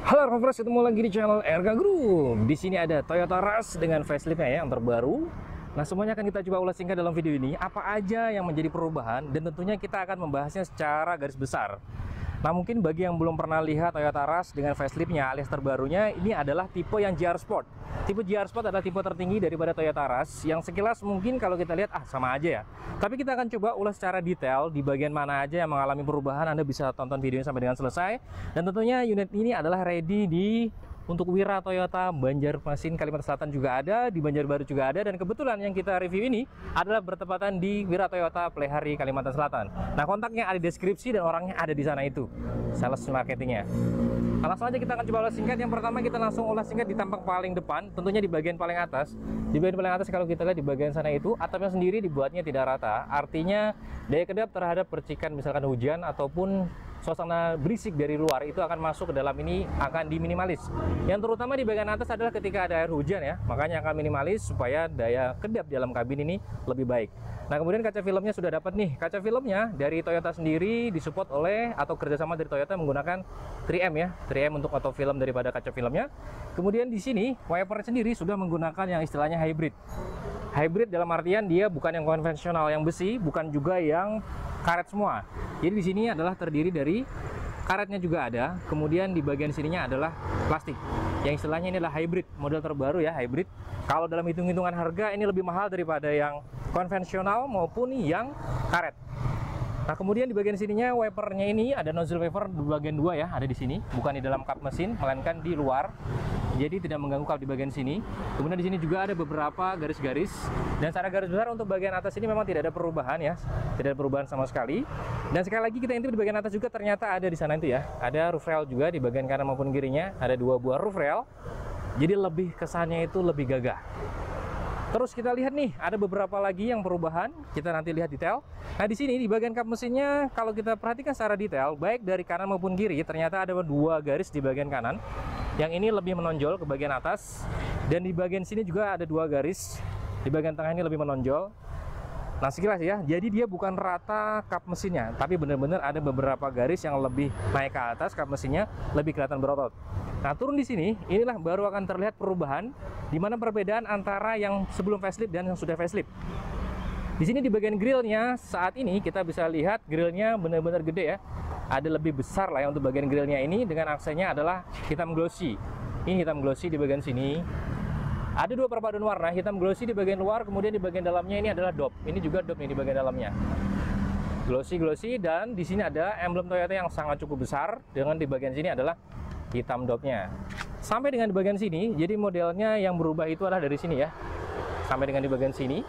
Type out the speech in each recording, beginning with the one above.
Halo Rovers, ketemu lagi di channel Erga Group. Di sini ada Toyota Rush dengan facelift-nya ya, yang terbaru. Nah, semuanya akan kita coba ulas singkat dalam video ini. Apa aja yang menjadi perubahan, dan tentunya kita akan membahasnya secara garis besar. Nah, mungkin bagi yang belum pernah lihat Toyota Rush dengan facelift-nya alias terbarunya, ini adalah tipe yang GR Sport. Tipe GR Sport adalah tipe tertinggi daripada Toyota Rush, yang sekilas mungkin kalau kita lihat sama aja ya. Tapi kita akan coba ulas secara detail di bagian mana aja yang mengalami perubahan. Anda bisa tonton videonya sampai dengan selesai. Dan tentunya unit ini adalah ready untuk Wira Toyota Banjarmasin Kalimantan Selatan juga ada, di Banjarbaru juga ada, dan kebetulan yang kita review ini adalah bertepatan di Wira Toyota Plehari Kalimantan Selatan. Nah, kontaknya ada di deskripsi dan orangnya ada di sana itu, sales marketingnya. Langsung aja kita akan coba ulas singkat. Yang pertama kita langsung ulas singkat di tampak paling depan, tentunya di bagian paling atas. Di bagian paling atas kalau kita lihat di bagian sana itu atapnya sendiri dibuatnya tidak rata, artinya daya kedap terhadap percikan misalkan hujan ataupun suasana berisik dari luar itu akan masuk ke dalam ini, akan diminimalis. Yang terutama di bagian atas adalah ketika ada air hujan ya, makanya akan minimalis supaya daya kedap di dalam kabin ini lebih baik. Nah, kemudian kaca filmnya sudah dapat nih. Kaca filmnya dari Toyota sendiri disupport oleh atau kerjasama dari Toyota menggunakan 3M ya, 3M untuk auto film daripada kaca filmnya. Kemudian di sini wiper sendiri sudah menggunakan yang istilahnya hybrid. Hybrid dalam artian dia bukan yang konvensional yang besi, bukan juga yang karet semua. Jadi di sini adalah terdiri dari karetnya juga ada, kemudian di bagian sininya adalah plastik. Yang istilahnya ini adalah hybrid, model terbaru ya, hybrid. Kalau dalam hitung-hitungan harga ini lebih mahal daripada yang konvensional maupun yang karet. Nah, kemudian di bagian sininya wipernya ini ada nozzle wiper di bagian 2 ya, ada di sini, bukan di dalam kap mesin melainkan di luar. Jadi tidak mengganggu kap di bagian sini. Kemudian di sini juga ada beberapa garis-garis. Dan secara garis besar untuk bagian atas ini memang tidak ada perubahan ya, tidak ada perubahan sama sekali. Dan sekali lagi kita intip di bagian atas juga ternyata ada di sana itu ya, ada roof rail juga di bagian kanan maupun kirinya, ada 2 buah roof rail. Jadi lebih kesannya itu lebih gagah. Terus kita lihat nih, ada beberapa lagi yang perubahan. Kita nanti lihat detail. Nah, di sini di bagian kap mesinnya kalau kita perhatikan secara detail, baik dari kanan maupun kiri, ternyata ada 2 garis di bagian kanan. Yang ini lebih menonjol ke bagian atas, dan di bagian sini juga ada 2 garis. Di bagian tengah ini lebih menonjol. Nah, sekilas ya, jadi dia bukan rata kap mesinnya, tapi benar-benar ada beberapa garis yang lebih naik ke atas, kap mesinnya lebih kelihatan berotot. Nah, turun di sini, inilah baru akan terlihat perubahan, di mana perbedaan antara yang sebelum facelift dan yang sudah facelift. Di sini di bagian grillnya saat ini kita bisa lihat grillnya benar-benar gede ya. Ada lebih besar lah ya untuk bagian grillnya ini, dengan aksennya adalah hitam glossy. Ini hitam glossy di bagian sini. Ada 2 perpaduan warna, hitam glossy di bagian luar, kemudian di bagian dalamnya ini adalah dop. Ini juga dop nih di bagian dalamnya. Glossy, dan di sini ada emblem Toyota yang sangat cukup besar, dengan di bagian sini adalah hitam dopnya. Sampai dengan di bagian sini, jadi modelnya yang berubah itu adalah dari sini ya. Sampai dengan di bagian sini.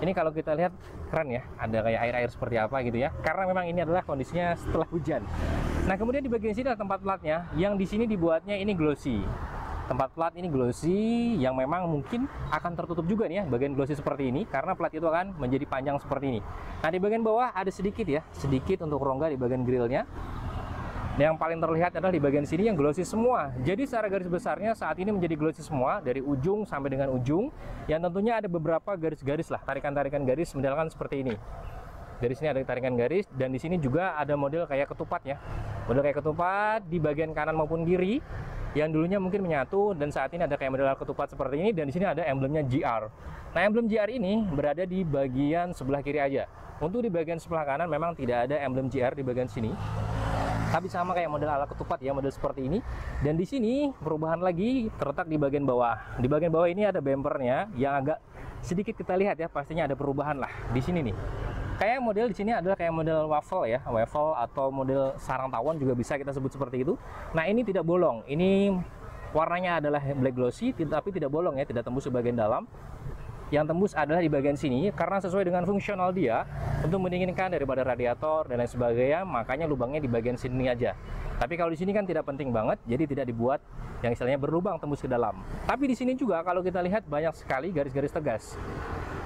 Ini kalau kita lihat keren ya, ada kayak air-air seperti apa gitu ya. Karena memang ini adalah kondisinya setelah hujan. Nah, kemudian di bagian sini ada tempat platnya, yang di sini dibuatnya ini glossy. Tempat plat ini glossy yang memang mungkin akan tertutup juga nih ya, bagian glossy seperti ini, karena plat itu akan menjadi panjang seperti ini. Nah, di bagian bawah ada sedikit ya, sedikit untuk rongga di bagian grillnya. Yang paling terlihat adalah di bagian sini yang glossy semua. Jadi secara garis besarnya saat ini menjadi glossy semua dari ujung sampai dengan ujung. Yang tentunya ada beberapa garis-garis lah, tarikan-tarikan garis misalkan seperti ini. Dari sini ada tarikan garis, dan di sini juga ada model kayak ketupat ya. Model kayak ketupat di bagian kanan maupun kiri. Yang dulunya mungkin menyatu, dan saat ini ada kayak model ketupat seperti ini, dan di sini ada emblemnya GR. Nah, emblem GR ini berada di bagian sebelah kiri aja. Untuk di bagian sebelah kanan memang tidak ada emblem GR di bagian sini. Tapi sama kayak model ala ketupat ya, model seperti ini. Dan di sini perubahan lagi terletak di bagian bawah. Di bagian bawah ini ada bumpernya yang agak sedikit kita lihat ya, pastinya ada perubahan lah di sini nih. Kayak model di sini adalah kayak model waffle ya, waffle atau model sarang tawon juga bisa kita sebut seperti itu. Nah, ini tidak bolong. Ini warnanya adalah black glossy, tapi tidak bolong ya, tidak tembus ke bagian dalam. Yang tembus adalah di bagian sini, karena sesuai dengan fungsional dia untuk mendinginkan daripada radiator dan lain sebagainya, makanya lubangnya di bagian sini aja. Tapi kalau di sini kan tidak penting banget, jadi tidak dibuat yang istilahnya berlubang tembus ke dalam. Tapi di sini juga kalau kita lihat banyak sekali garis-garis tegas.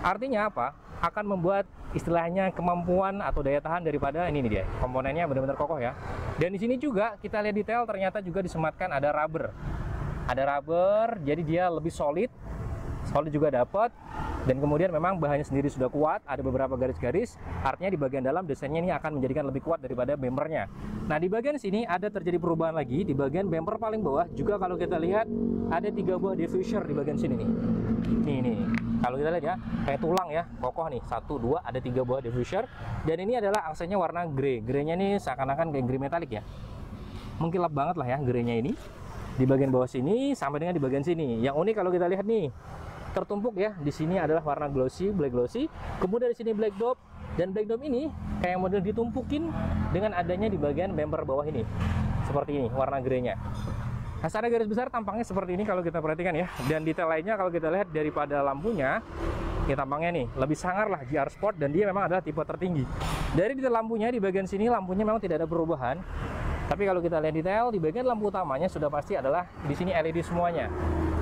Artinya apa? Akan membuat istilahnya kemampuan atau daya tahan daripada ini nih dia. Komponennya benar-benar kokoh ya. Dan di sini juga kita lihat detail, ternyata juga disematkan ada rubber. Ada rubber, jadi dia lebih solid. Solid juga dapat. Dan kemudian memang bahannya sendiri sudah kuat, ada beberapa garis-garis, artinya di bagian dalam desainnya ini akan menjadikan lebih kuat daripada bumpernya. Nah, di bagian sini ada terjadi perubahan lagi, di bagian bumper paling bawah juga kalau kita lihat ada 3 buah diffuser di bagian sini nih. Nih, kalau kita lihat ya, kayak tulang ya, kokoh nih, 1, 2, ada 3 buah diffuser. Dan ini adalah aksennya warna grey. Greynya ini seakan-akan kayak grey metalik ya. Mengkilap banget lah ya greynya ini. Di bagian bawah sini sampai dengan di bagian sini. Yang unik kalau kita lihat nih, tertumpuk ya, di sini adalah warna glossy, black glossy, kemudian di sini black dop, dan black dop ini kayak model ditumpukin dengan adanya di bagian bumper bawah ini, seperti ini warna greynya. Nah, secara garis besar tampangnya seperti ini kalau kita perhatikan ya, dan detail lainnya kalau kita lihat daripada lampunya, ya tampangnya nih lebih sangar lah GR Sport, dan dia memang adalah tipe tertinggi. Dari detail lampunya di bagian sini lampunya memang tidak ada perubahan. Tapi kalau kita lihat detail di bagian lampu utamanya sudah pasti adalah di sini LED semuanya.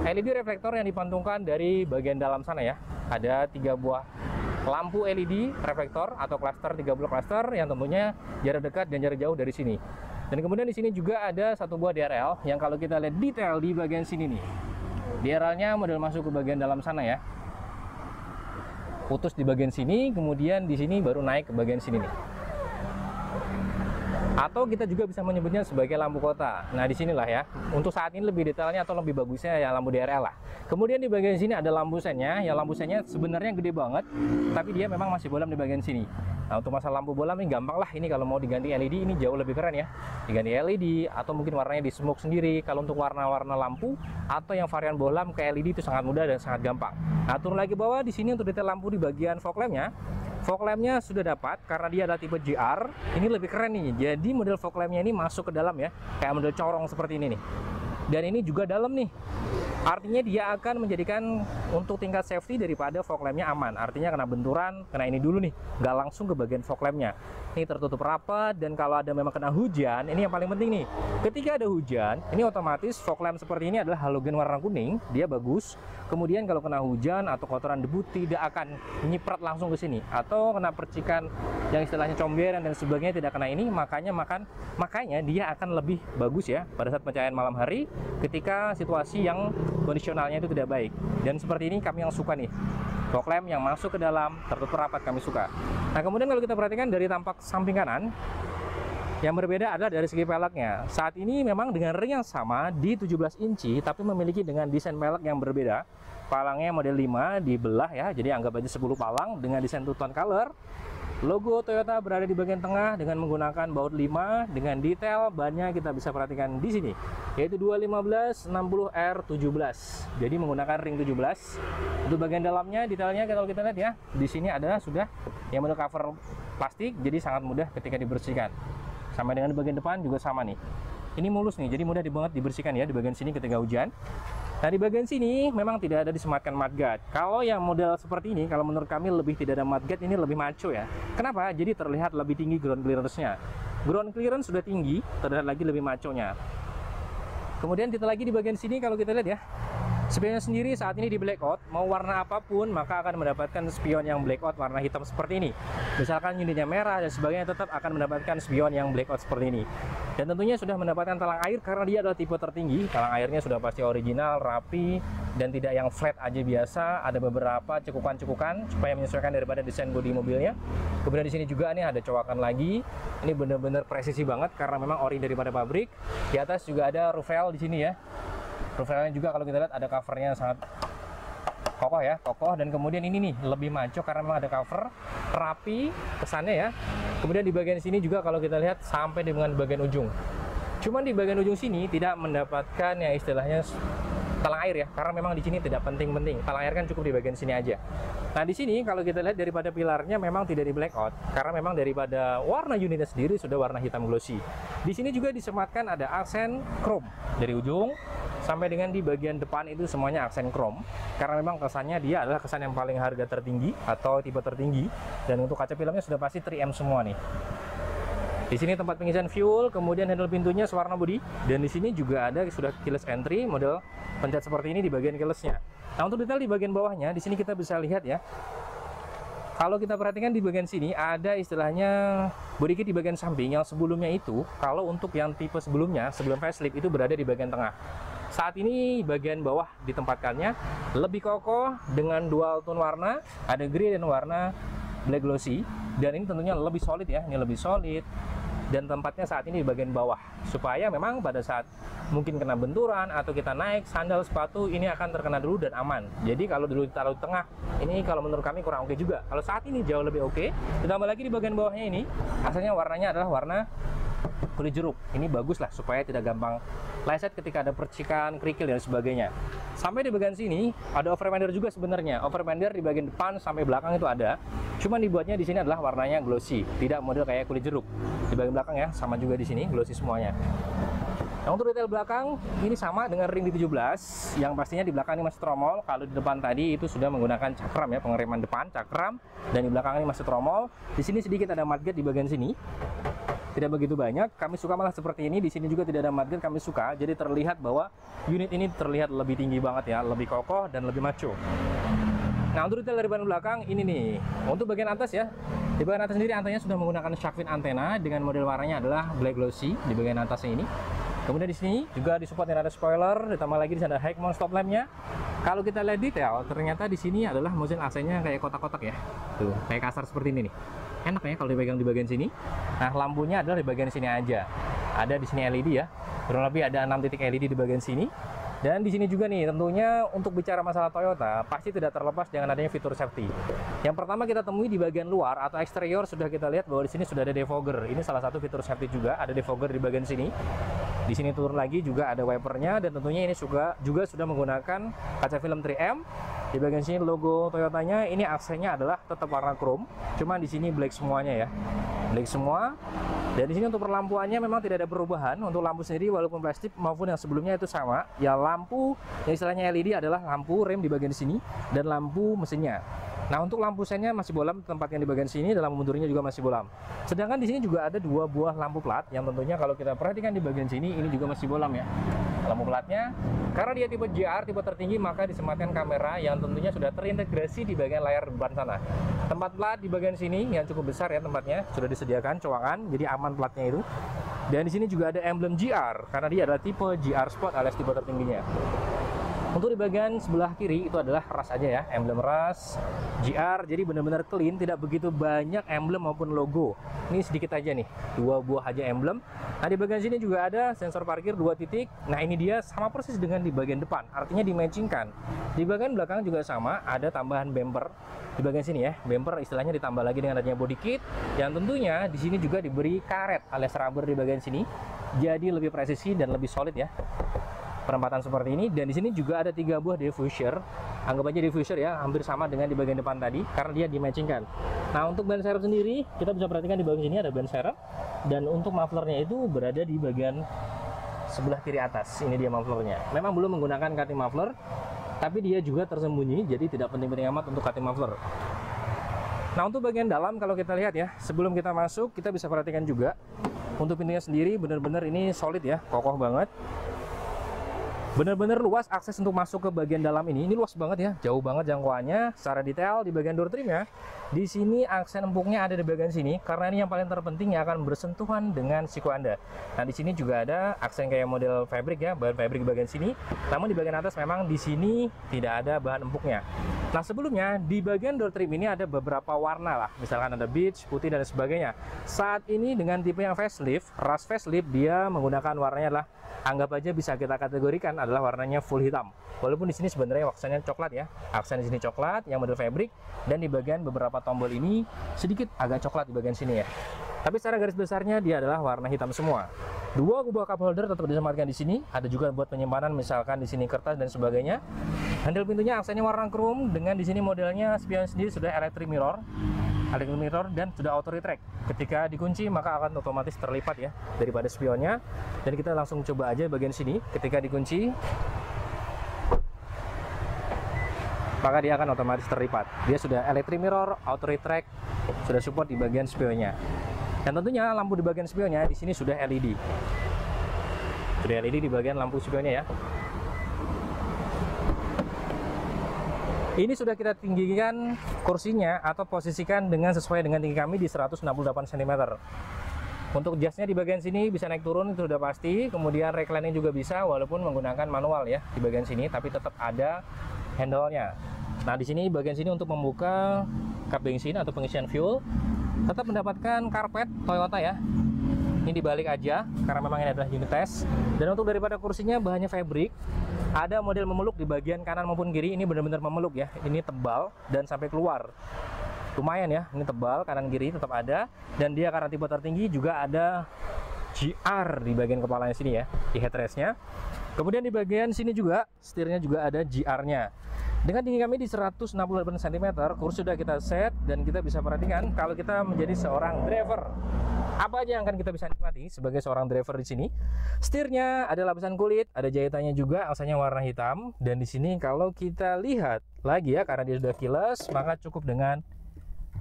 LED reflektor yang dipantungkan dari bagian dalam sana ya. Ada 3 buah lampu LED reflektor atau cluster, 3 buah cluster yang tentunya jarak dekat dan jarak jauh dari sini. Dan kemudian di sini juga ada 1 buah DRL yang kalau kita lihat detail di bagian sini nih. DRL-nya model masuk ke bagian dalam sana ya. Putus di bagian sini, kemudian di sini baru naik ke bagian sini nih. Atau kita juga bisa menyebutnya sebagai lampu kota. Nah, disinilah ya. Untuk saat ini lebih detailnya atau lebih bagusnya ya lampu DRL lah. Kemudian di bagian sini ada lampu sennya. Ya lampu sennya sebenarnya gede banget, tapi dia memang masih bolam di bagian sini. Nah, untuk masalah lampu bolam ini gampang lah. Ini kalau mau diganti LED ini jauh lebih keren ya. Diganti LED atau mungkin warnanya di smoke sendiri. Kalau untuk warna-warna lampu atau yang varian bolam ke LED itu sangat mudah dan sangat gampang. Nah, turun lagi bawah di sini untuk detail lampu di bagian fog lampnya. Fog lampnya sudah dapat karena dia adalah tipe GR. Ini lebih keren nih. Jadi model fog lampnya ini masuk ke dalam ya, kayak model corong seperti ini nih. Dan ini juga dalam nih. Artinya dia akan menjadikan untuk tingkat safety daripada fog lampnya aman. Artinya kena benturan, kena ini dulu nih, nggak langsung ke bagian fog lampnya. Ini tertutup rapat, dan kalau ada memang kena hujan, ini yang paling penting nih. Ketika ada hujan, ini otomatis fog lamp seperti ini adalah halogen warna kuning, dia bagus. Kemudian kalau kena hujan atau kotoran debu tidak akan nyiprat langsung ke sini, atau kena percikan yang istilahnya comberan dan sebagainya tidak kena ini, makanya dia akan lebih bagus ya pada saat pencahayaan malam hari ketika situasi yang kondisionalnya itu tidak baik. Dan seperti ini kami yang suka nih, fog lamp yang masuk ke dalam tertutup rapat kami suka. Nah, kemudian kalau kita perhatikan dari tampak samping kanan, yang berbeda adalah dari segi peleknya. Saat ini memang dengan ring yang sama di 17 inci, tapi memiliki dengan desain pelek yang berbeda. Palangnya model 5 dibelah ya, jadi anggap aja 10 palang dengan desain two-tone color. Logo Toyota berada di bagian tengah dengan menggunakan baut 5 dengan detail bannya kita bisa perhatikan di sini, yaitu 215 60 R17. Jadi menggunakan ring 17. Untuk bagian dalamnya detailnya kalau kita lihat ya, di sini ada sudah yang model cover plastik, jadi sangat mudah ketika dibersihkan. Sampai dengan di bagian depan juga sama nih. Ini mulus nih, jadi mudah banget dibersihkan ya di bagian sini ketika hujan. Nah, di bagian sini memang tidak ada disematkan mudguard. Kalau yang model seperti ini, kalau menurut kami lebih tidak ada mudguard, ini lebih maco ya. Kenapa? Jadi terlihat lebih tinggi ground clearance-nya. Ground clearance sudah tinggi, terlihat lagi lebih maco-nya. Kemudian kita lagi di bagian sini kalau kita lihat ya. Spionnya sendiri saat ini di blackout, mau warna apapun maka akan mendapatkan spion yang blackout warna hitam seperti ini. Misalkan unitnya merah dan sebagainya, tetap akan mendapatkan spion yang blackout seperti ini. Dan tentunya sudah mendapatkan talang air karena dia adalah tipe tertinggi. Talang airnya sudah pasti original, rapi, dan tidak yang flat aja biasa. Ada beberapa cekukan-cekukan supaya menyesuaikan daripada desain bodi mobilnya. Kemudian di sini juga nih ada cowakan lagi. Ini benar-benar presisi banget karena memang ori daripada pabrik. Di atas juga ada roof rail di sini ya. Roof railnya juga kalau kita lihat ada covernya sangat kokoh ya, kokoh. Dan kemudian ini nih lebih maco karena memang ada cover, rapi kesannya ya. Kemudian di bagian sini juga kalau kita lihat sampai dengan bagian ujung. Cuman di bagian ujung sini tidak mendapatkan yang istilahnya talang air ya, karena memang di sini tidak penting-penting. Talang air kan cukup di bagian sini aja. Nah, di sini kalau kita lihat daripada pilarnya memang tidak di blackout karena memang daripada warna unitnya sendiri sudah warna hitam glossy. Di sini juga disematkan ada aksen chrome dari ujung sampai dengan di bagian depan itu semuanya aksen chrome karena memang kesannya dia adalah kesan yang paling harga tertinggi atau tipe tertinggi. Dan untuk kaca filmnya sudah pasti 3M semua nih. Di sini tempat pengisian fuel, kemudian handle pintunya sewarna bodi, dan di sini juga ada sudah keyless entry model pencet seperti ini di bagian keylessnya. Nah, untuk detail di bagian bawahnya, di sini kita bisa lihat ya. Kalau kita perhatikan di bagian sini ada istilahnya body kit di bagian samping yang sebelumnya itu, kalau untuk yang tipe sebelumnya, sebelum facelift itu berada di bagian tengah. Saat ini bagian bawah ditempatkannya lebih kokoh dengan dual tone warna, ada grey dan warna black glossy, dan ini tentunya lebih solid ya, ini lebih solid. Dan tempatnya saat ini di bagian bawah, supaya memang pada saat mungkin kena benturan atau kita naik sandal sepatu ini akan terkena dulu dan aman. Jadi kalau dulu ditaruh di tengah, ini kalau menurut kami kurang oke juga. Kalau saat ini jauh lebih oke. Ditambah lagi di bagian bawahnya ini, asalnya warnanya adalah warna kulit jeruk. Ini bagus lah supaya tidak gampang leset ketika ada percikan, kerikil dan sebagainya. Sampai di bagian sini ada overfender juga sebenarnya. Overfender di bagian depan sampai belakang itu ada. Cuman dibuatnya di sini adalah warnanya glossy, tidak model kayak kulit jeruk. Di bagian belakang ya, sama juga di sini glossy semuanya. Nah, untuk detail belakang ini sama dengan ring di 17, yang pastinya di belakang ini masih tromol. Kalau di depan tadi itu sudah menggunakan cakram ya, pengereman depan cakram, dan di belakang ini masih tromol. Di sini sedikit ada mudguard di bagian sini. Tidak begitu banyak, kami suka malah seperti ini. Di sini juga tidak ada mudguard, kami suka. Jadi terlihat bahwa unit ini terlihat lebih tinggi banget ya, lebih kokoh dan lebih maco. Nah, untuk detail dari ban belakang ini nih. Untuk bagian atas ya, di bagian atas sendiri antena sudah menggunakan shark fin antena dengan model warnanya adalah black glossy di bagian atasnya ini. Kemudian di sini juga disupport dengan ada spoiler, ditambah lagi di sana ada high mount stop lampnya. Kalau kita lihat detail, ternyata di sini adalah mesin AC-nya kayak kotak-kotak ya. Tuh, kayak kasar seperti ini nih. Enak ya kalau dipegang di bagian sini. Nah, lampunya adalah di bagian sini aja. Ada di sini LED ya. Kurang lebih ada 6 titik LED di bagian sini. Dan di sini juga nih, tentunya untuk bicara masalah Toyota, pasti tidak terlepas dengan adanya fitur safety. Yang pertama kita temui di bagian luar atau eksterior sudah kita lihat bahwa di sini sudah ada defogger. Ini salah satu fitur safety juga, ada defogger di bagian sini. Di sini turun lagi juga ada wipernya, dan tentunya ini juga sudah menggunakan kaca film 3M. Di bagian sini logo Toyotanya, ini aksennya adalah tetap warna chrome, cuman di sini black semuanya ya, black semua. Dan di sini untuk perlampuannya memang tidak ada perubahan. Untuk lampu sendiri walaupun plastik maupun yang sebelumnya itu sama. Ya lampu yang istilahnya LED adalah lampu rem di bagian sini dan lampu mesinnya. Nah, untuk lampu sennya masih bolam tempatnya di bagian sini, dan lampu mundurnya juga masih bolam. Sedangkan di sini juga ada 2 buah lampu plat yang tentunya kalau kita perhatikan di bagian sini ini juga masih bolam ya. Lampu platnya karena dia tipe JR, tipe tertinggi, maka disematkan kamera yang tentunya sudah terintegrasi di bagian layar depan sana. Tempat plat di bagian sini yang cukup besar ya tempatnya, sudah disediakan cowakan, jadi aman platnya itu. Dan di sini juga ada emblem GR karena dia adalah tipe GR Sport alias tipe tertingginya. Untuk di bagian sebelah kiri itu adalah ras aja ya, emblem ras GR, jadi benar-benar clean, tidak begitu banyak emblem maupun logo. Ini sedikit aja nih, 2 buah aja emblem. Nah, di bagian sini juga ada sensor parkir 2 titik. Nah, ini dia sama persis dengan di bagian depan, artinya dimatchingkan. Di bagian belakang juga sama, ada tambahan bumper di bagian sini ya. Bumper istilahnya ditambah lagi dengan adanya body kit, yang tentunya di sini juga diberi karet alias rubber di bagian sini, jadi lebih presisi dan lebih solid ya. Penempatan seperti ini. Dan di sini juga ada 3 buah diffuser, anggap aja diffuser ya, hampir sama dengan di bagian depan tadi karena dia dimatchingkan. Nah, untuk ban serep sendiri kita bisa perhatikan di bagian sini ada ban serep, dan untuk mufflernya itu berada di bagian sebelah kiri atas. Ini dia mufflernya. Memang belum menggunakan cutting muffler, tapi dia juga tersembunyi, jadi tidak penting-penting amat untuk cutting muffler. Nah, untuk bagian dalam kalau kita lihat ya, sebelum kita masuk kita bisa perhatikan juga untuk pintunya sendiri benar-benar ini solid ya, kokoh banget. Benar-benar luas akses untuk masuk ke bagian dalam ini luas banget ya, jauh banget jangkauannya. Secara detail di bagian door trimnya, di sini aksen empuknya ada di bagian sini karena ini yang paling terpenting yang akan bersentuhan dengan siku Anda. Nah, di sini juga ada aksen kayak model fabric ya, bahan fabric di bagian sini. Namun di bagian atas memang di sini tidak ada bahan empuknya. Nah, sebelumnya di bagian door trim ini ada beberapa warna lah, misalkan ada beige, putih dan sebagainya. Saat ini dengan tipe yang facelift, ras facelift, dia menggunakan warnanya adalah, anggap aja bisa kita kategorikan adalah warnanya full hitam. Walaupun di sini sebenarnya aksennya coklat ya. Aksen di sini coklat yang model fabric, dan di bagian beberapa tombol ini sedikit agak coklat di bagian sini ya. Tapi secara garis besarnya dia adalah warna hitam semua. 2 buah cup holder tetap disematkan di sini. Ada juga buat penyimpanan, misalkan di sini kertas dan sebagainya. Handle pintunya aksennya warna chrome, dengan di sini modelnya spion sendiri sudah electric mirror, dan sudah auto retract. Ketika dikunci maka akan otomatis terlipat ya daripada spionnya. Dan kita langsung coba aja bagian sini. Ketika dikunci maka dia akan otomatis terlipat. Dia sudah electric mirror, auto retract, sudah support di bagian spionnya. Dan tentunya lampu di bagian spionnya di sini sudah LED. Sudah LED di bagian lampu spionnya ya. Ini sudah kita tinggikan kursinya atau posisikan dengan sesuai dengan tinggi kami di 168 cm. Untuk jasnya di bagian sini bisa naik turun, itu sudah pasti. Kemudian reclining juga bisa walaupun menggunakan manual ya di bagian sini, tapi tetap ada handle-nya. Nah, di sini bagian sini untuk membuka kap bensin atau pengisian fuel tetap mendapatkan karpet Toyota ya. Ini dibalik aja karena memang ini adalah unit test. Dan untuk daripada kursinya bahannya fabric. Ada model memeluk di bagian kanan maupun kiri, ini benar-benar memeluk ya. Ini tebal dan sampai keluar. Lumayan ya, ini tebal kanan kiri tetap ada, dan dia karena tipe tertinggi juga ada GR di bagian kepalanya sini ya, di headrestnya. Kemudian di bagian sini juga setirnya juga ada GR-nya. Dengan tinggi kami di 168 cm, kursi sudah kita set, dan kita bisa perhatikan kalau kita menjadi seorang driver, apa aja yang akan kita bisa nikmati sebagai seorang driver di sini. Setirnya ada lapisan kulit, ada jahitannya juga, asalnya warna hitam. Dan di sini kalau kita lihat lagi ya, karena dia sudah keyless, maka cukup dengan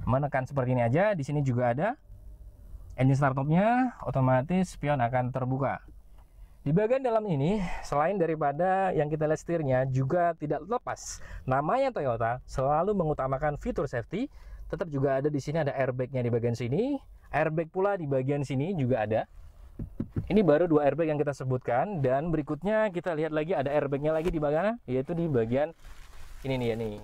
menekan seperti ini aja. Di sini juga ada engine start knob-nya, otomatis spion akan terbuka. Di bagian dalam ini, selain daripada yang kita lihat setirnya, juga tidak lepas namanya Toyota selalu mengutamakan fitur safety. Tetap juga ada di sini, ada airbag-nya di bagian sini, airbag pula di bagian sini juga ada. Ini baru 2 airbag yang kita sebutkan, dan berikutnya kita lihat lagi ada airbag-nya lagi di bagian, yaitu di bagian ini nih ya nih,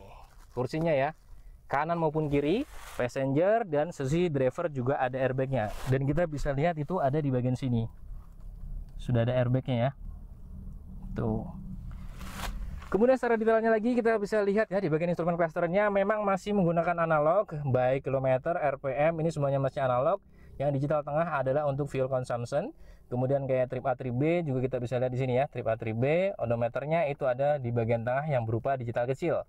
kursinya ya, kanan maupun kiri, passenger dan sisi driver juga ada airbag-nya. Dan kita bisa lihat itu ada di bagian sini. Sudah ada airbag-nya ya. Tuh. Kemudian secara detailnya lagi kita bisa lihat ya di bagian instrumen clusternya memang masih menggunakan analog, baik kilometer, RPM, ini semuanya masih analog. Yang digital tengah adalah untuk fuel consumption. Kemudian kayak trip A, trip B juga kita bisa lihat di sini ya, trip A, trip B. Odometernya itu ada di bagian tengah yang berupa digital kecil.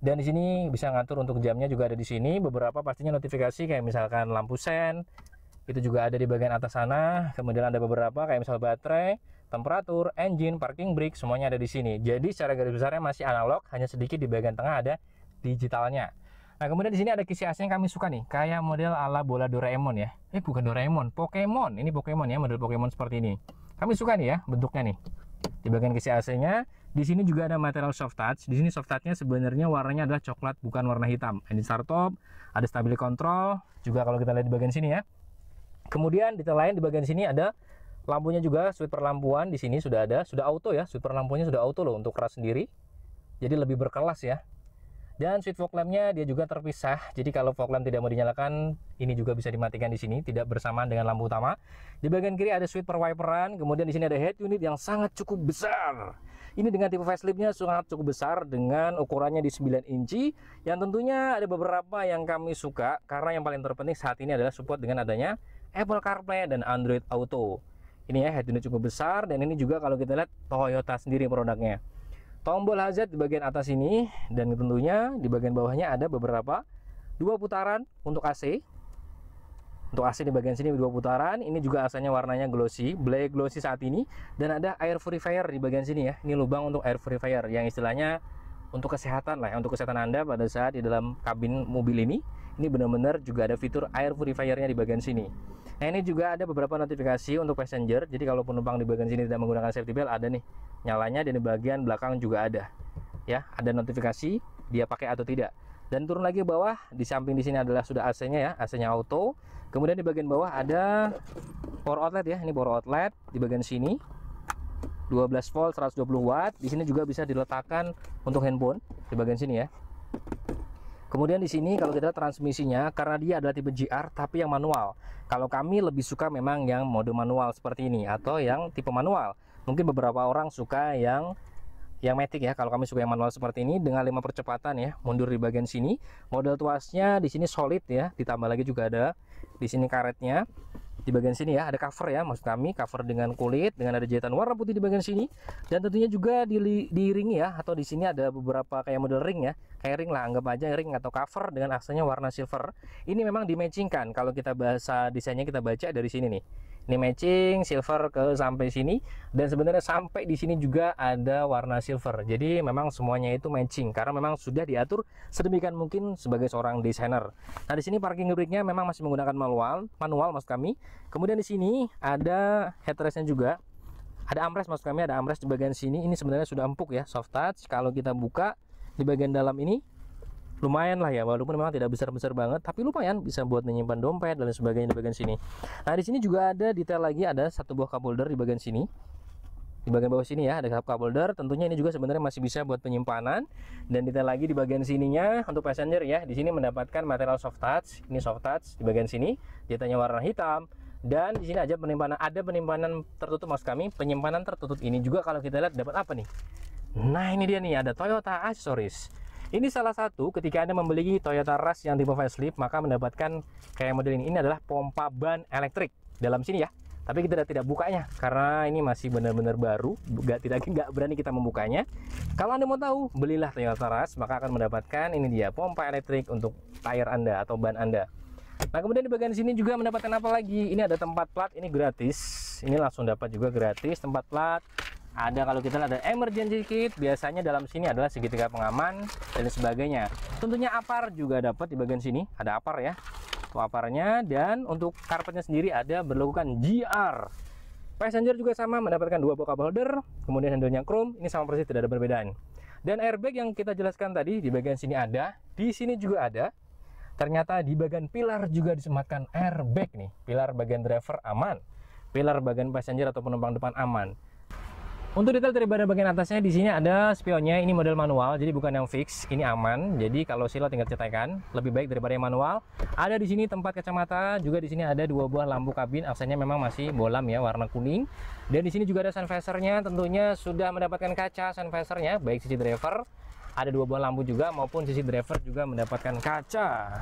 Dan di sini bisa ngatur untuk jamnya juga ada di sini. Beberapa pastinya notifikasi kayak misalkan lampu sen, itu juga ada di bagian atas sana. Kemudian ada beberapa kayak misal baterai, temperatur, engine, parking brake, semuanya ada di sini. Jadi secara garis besarnya masih analog, hanya sedikit di bagian tengah ada digitalnya. Nah, kemudian di sini ada kisi AC yang kami suka nih, kayak model ala bola Doraemon ya. Bukan Doraemon, Pokemon. Ini Pokemon ya, model Pokemon seperti ini. Kami suka nih ya bentuknya nih. Di bagian kisi AC-nya, di sini juga ada material soft touch. Di sini soft touch-nya sebenarnya warnanya adalah coklat, bukan warna hitam. Engine start top, ada stability control, juga kalau kita lihat di bagian sini ya. Kemudian detail lain di bagian sini ada lampunya juga, switch perlampuan di sini sudah ada, sudah auto ya, switch perlampuannya sudah auto loh untuk keras sendiri. Jadi lebih berkelas ya. Dan switch fog lamp-nya dia juga terpisah. Jadi kalau fog lamp tidak mau dinyalakan, ini juga bisa dimatikan di sini, tidak bersamaan dengan lampu utama. Di bagian kiri ada switch per wiperan, kemudian di sini ada head unit yang sangat cukup besar. Ini dengan tipe facelift-nya sangat cukup besar dengan ukurannya di 9 inci. Yang tentunya ada beberapa yang kami suka karena yang paling terpenting saat ini adalah support dengan adanya Apple CarPlay dan Android Auto. Ini ya, head unit cukup besar, dan ini juga kalau kita lihat Toyota sendiri produknya. Tombol hazard di bagian atas ini, dan tentunya di bagian bawahnya ada beberapa 2 putaran untuk AC. Untuk AC di bagian sini 2 putaran. Ini juga asalnya warnanya glossy, black glossy saat ini, dan ada air purifier di bagian sini ya. Ini lubang untuk air purifier yang istilahnya untuk kesehatan lah, untuk kesehatan Anda pada saat di dalam kabin mobil ini. Ini benar-benar juga ada fitur air purifiernya di bagian sini. Nah, ini juga ada beberapa notifikasi untuk passenger. Jadi kalau penumpang di bagian sini tidak menggunakan safety belt, ada nih nyalanya, dan di bagian belakang juga ada. Ya, ada notifikasi dia pakai atau tidak. Dan turun lagi ke bawah, di samping di sini adalah sudah AC-nya ya, AC-nya auto. Kemudian di bagian bawah ada power outlet ya, ini power outlet di bagian sini. 12 volt 120 watt. Di sini juga bisa diletakkan untuk handphone di bagian sini ya. Kemudian di sini kalau kita lihat transmisinya, karena dia adalah tipe GR tapi yang manual. Kalau kami lebih suka memang yang mode manual seperti ini atau yang tipe manual. Mungkin beberapa orang suka yang matic ya. Kalau kami suka yang manual seperti ini dengan 5 percepatan ya, mundur di bagian sini. Model tuasnya di sini solid ya, ditambah lagi juga ada di sini karetnya. Di bagian sini ya ada cover ya, maksud kami cover dengan kulit, dengan ada jahitan warna putih di bagian sini, dan tentunya juga di ring ya, atau di sini ada beberapa kayak model ring ya, kayak ring lah, anggap aja ring atau cover dengan aksesnya warna silver. Ini memang dimatchingkan, kalau kita bahasa desainnya kita baca dari sini nih. Ini matching silver ke sampai sini, dan sebenarnya sampai di sini juga ada warna silver. Jadi memang semuanya itu matching karena memang sudah diatur sedemikian mungkin sebagai seorang desainer. Nah, di sini parking brake-nya memang masih menggunakan manual maksud kami. Kemudian di sini ada headrest-nya juga. Ada armrest maksud kami, ada armrest di bagian sini. Ini sebenarnya sudah empuk ya, soft touch. Kalau kita buka di bagian dalam ini lumayan lah ya, walaupun memang tidak besar-besar banget, tapi lumayan bisa buat menyimpan dompet dan lain sebagainya di bagian sini. Nah, di sini juga ada detail lagi, ada satu buah cup holder di bagian sini. Di bagian bawah sini ya, ada cup holder. Tentunya ini juga sebenarnya masih bisa buat penyimpanan. Dan detail lagi di bagian sininya untuk passenger ya. Di sini mendapatkan material soft touch. Ini soft touch di bagian sini. Detailnya warna hitam. Dan di sini ada penyimpanan tertutup, maksud kami penyimpanan tertutup ini juga kalau kita lihat dapat apa nih? Nah, ini dia nih, ada Toyota Accessories. Ini salah satu ketika Anda membeli Toyota Rush yang tipe facelift, maka mendapatkan kayak model ini. Ini adalah pompa ban elektrik dalam sini ya. Tapi kita tidak bukanya karena ini masih benar-benar baru, nggak berani kita membukanya. Kalau Anda mau tahu, belilah Toyota Rush, maka akan mendapatkan ini dia pompa elektrik untuk tire Anda atau ban Anda. Nah, kemudian di bagian sini juga mendapatkan apa lagi? Ini ada tempat plat, ini gratis. Ini langsung dapat juga gratis tempat plat. Ada kalau kita ada emergency kit, biasanya dalam sini adalah segitiga pengaman dan sebagainya. Tentunya apar juga dapat di bagian sini, ada apar ya. Tuh aparnya, dan untuk karpetnya sendiri ada berlogokan GR. Passenger juga sama mendapatkan 2 buah cup holder, kemudian handle-nya chrome, ini sama persis, tidak ada perbedaan. Dan airbag yang kita jelaskan tadi di bagian sini ada, di sini juga ada. Ternyata di bagian pilar juga disematkan airbag nih. Pilar bagian driver aman, pilar bagian passenger atau penumpang depan aman. Untuk detail dari bagian atasnya di sini ada spionnya, ini model manual, jadi bukan yang fix, ini aman. Jadi kalau silo tinggal cetekan, lebih baik daripada yang manual. Ada di sini tempat kacamata, juga di sini ada 2 buah lampu kabin, aksennya memang masih bolam ya, warna kuning. Dan di sini juga ada sun visor-nya, tentunya sudah mendapatkan kaca sun visor-nya, baik sisi driver, ada 2 buah lampu juga, maupun sisi driver juga mendapatkan kaca.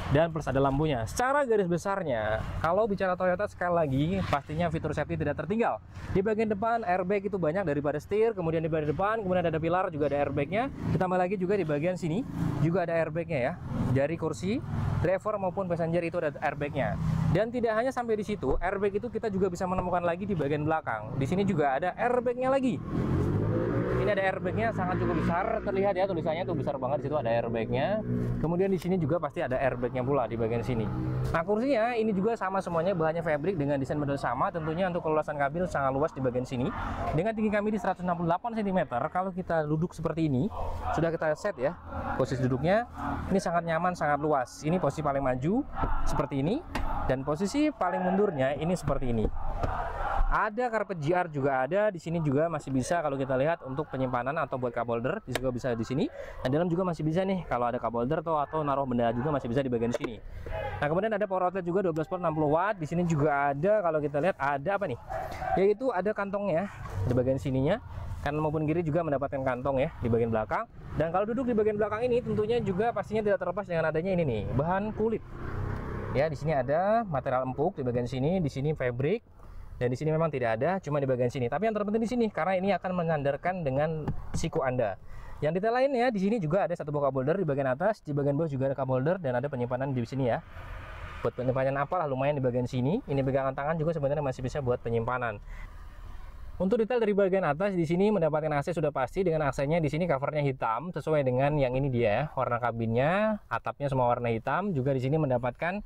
Dan plus ada lampunya. Secara garis besarnya, kalau bicara Toyota sekali lagi, pastinya fitur safety tidak tertinggal. Di bagian depan airbag itu banyak daripada setir, kemudian di bagian depan, kemudian ada pilar juga ada airbagnya. Ditambah lagi juga di bagian sini juga ada airbagnya ya. Dari kursi driver maupun passenger itu ada airbagnya. Dan tidak hanya sampai di situ, airbag itu kita juga bisa menemukan lagi di bagian belakang. Di sini juga ada airbagnya lagi. Ini ada airbagnya sangat cukup besar, terlihat ya tulisannya tuh besar banget, di situ ada airbagnya. Kemudian di sini juga pasti ada airbagnya pula di bagian sini. Nah, kursinya ini juga sama semuanya, bahannya fabric dengan desain model sama. Tentunya untuk keluasan kabin sangat luas di bagian sini. Dengan tinggi kami di 168 cm, kalau kita duduk seperti ini, sudah kita set ya posisi duduknya. Ini sangat nyaman, sangat luas. Ini posisi paling maju seperti ini, dan posisi paling mundurnya ini seperti ini. Ada karpet GR juga ada di sini, juga masih bisa kalau kita lihat untuk penyimpanan atau buat cup holder, juga bisa di sini. Dan dalam juga masih bisa nih kalau ada cup holder atau naruh benda juga masih bisa di bagian sini. Nah, kemudian ada power outlet juga 12 volt 60 watt. Di sini juga ada, kalau kita lihat ada apa nih? Yaitu ada kantongnya di bagian sininya. Kanan maupun kiri juga mendapatkan kantong ya di bagian belakang. Dan kalau duduk di bagian belakang ini tentunya juga pastinya tidak terlepas dengan adanya ini nih, bahan kulit. Ya, di sini ada material empuk di bagian sini, di sini fabric. Dan di sini memang tidak ada, cuma di bagian sini. Tapi yang terpenting di sini karena ini akan menyandarkan dengan siku Anda. Yang detail lainnya di sini juga ada satu buah cup holder di bagian atas, di bagian bawah juga ada cup holder dan ada penyimpanan di sini ya. Buat penyimpanan apalah lumayan di bagian sini. Ini pegangan tangan juga sebenarnya masih bisa buat penyimpanan. Untuk detail dari bagian atas di sini mendapatkan AC sudah pasti dengan AC-nya di sini covernya hitam sesuai dengan yang ini dia ya, warna kabinnya, atapnya semua warna hitam. Juga di sini mendapatkan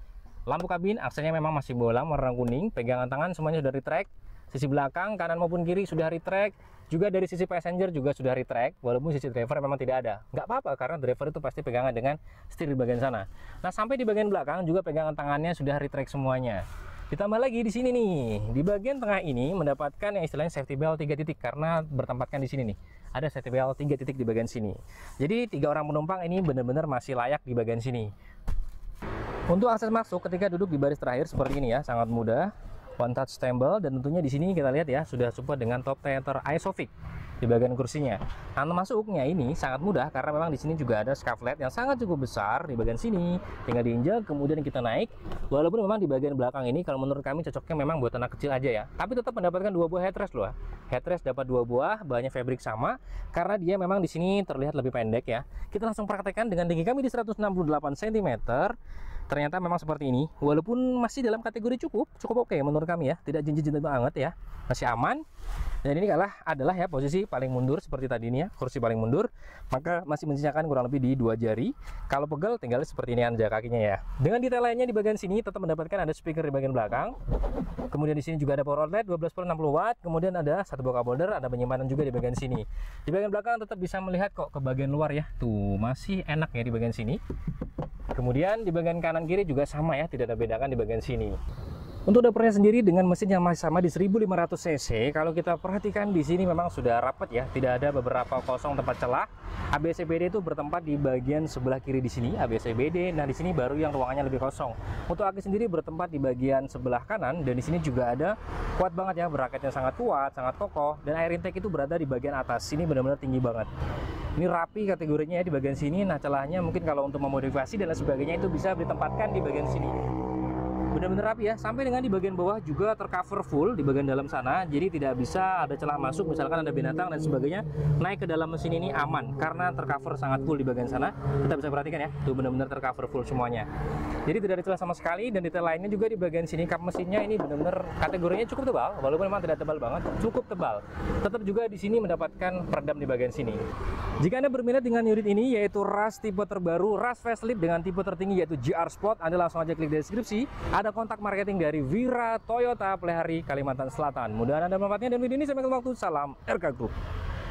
lampu kabin, aksennya memang masih bolam warna kuning. Pegangan tangan semuanya sudah retract. Sisi belakang kanan maupun kiri sudah retract. Juga dari sisi passenger juga sudah retract. Walaupun sisi driver memang tidak ada. Nggak apa-apa karena driver itu pasti pegangan dengan setir di bagian sana. Nah, sampai di bagian belakang juga pegangan tangannya sudah retract semuanya. Ditambah lagi di sini nih, di bagian tengah ini mendapatkan yang istilahnya safety belt 3 titik karena bertempatkan di sini nih. Ada safety belt 3 titik di bagian sini. Jadi 3 orang penumpang ini benar-benar masih layak di bagian sini. Untuk akses masuk ketika duduk di baris terakhir seperti ini ya, sangat mudah. One touch stable, dan tentunya di sini kita lihat ya sudah support dengan top theater isofix di bagian kursinya. Nah, masuknya ini sangat mudah karena memang di sini juga ada skylight yang sangat cukup besar di bagian sini. Tinggal diinjak kemudian kita naik. Walaupun memang di bagian belakang ini kalau menurut kami cocoknya memang buat anak kecil aja ya. Tapi tetap mendapatkan 2 buah headrest loh. Headrest dapat 2 buah, bahannya fabric sama karena dia memang di sini terlihat lebih pendek ya. Kita langsung praktekkan dengan tinggi kami di 168 cm. ternyata memang seperti ini. Walaupun masih dalam kategori cukup oke menurut kami ya, tidak jinjit banget ya, masih aman. Dan ini adalah ya posisi paling mundur seperti tadi ini ya, kursi paling mundur, maka masih menyisakan kurang lebih di 2 jari. Kalau pegel tinggal seperti ini aja kakinya ya. Dengan detail lainnya di bagian sini tetap mendapatkan ada speaker di bagian belakang. Kemudian di sini juga ada power outlet 12 volt 60 watt. Kemudian ada satu buah cup holder, ada penyimpanan juga di bagian sini. Di bagian belakang tetap bisa melihat kok ke bagian luar ya. Tuh, masih enak ya di bagian sini. Kemudian di bagian kanan kiri juga sama ya, tidak ada bedakan di bagian sini. Untuk dapurnya sendiri dengan mesin yang masih sama di 1500 cc, kalau kita perhatikan di sini memang sudah rapat ya, tidak ada beberapa kosong tempat celah. ABCBD itu bertempat di bagian sebelah kiri di sini, ABCBD. Nah, di sini baru yang ruangannya lebih kosong. Untuk aki sendiri bertempat di bagian sebelah kanan, dan di sini juga ada kuat banget ya, beraketnya sangat kuat, sangat kokoh, dan air intake itu berada di bagian atas. Ini benar-benar tinggi banget. Ini rapi kategorinya ya di bagian sini. Nah, celahnya mungkin kalau untuk memodifikasi dan lain sebagainya itu bisa ditempatkan di bagian sini. Benar-benar rapi ya, sampai dengan di bagian bawah juga tercover full di bagian dalam sana, jadi tidak bisa ada celah masuk, misalkan ada binatang dan sebagainya naik ke dalam mesin ini aman karena tercover sangat full di bagian sana. Kita bisa perhatikan ya, tuh benar-benar tercover full semuanya, jadi tidak ada celah sama sekali. Dan detail lainnya juga di bagian sini, kap mesinnya ini benar-benar kategorinya cukup tebal, walaupun memang tidak tebal banget, cukup tebal. Tetap juga di sini mendapatkan peredam di bagian sini. Jika Anda berminat dengan unit ini, yaitu Rush tipe terbaru, Rush facelift dengan tipe tertinggi yaitu GR Sport, Anda langsung aja klik di deskripsi, ada kontak marketing dari Vira Toyota Plehari Kalimantan Selatan. Mudah-mudahan Anda memanfaatnya, dan video ini sampai ketemu waktu. Salam RK Group.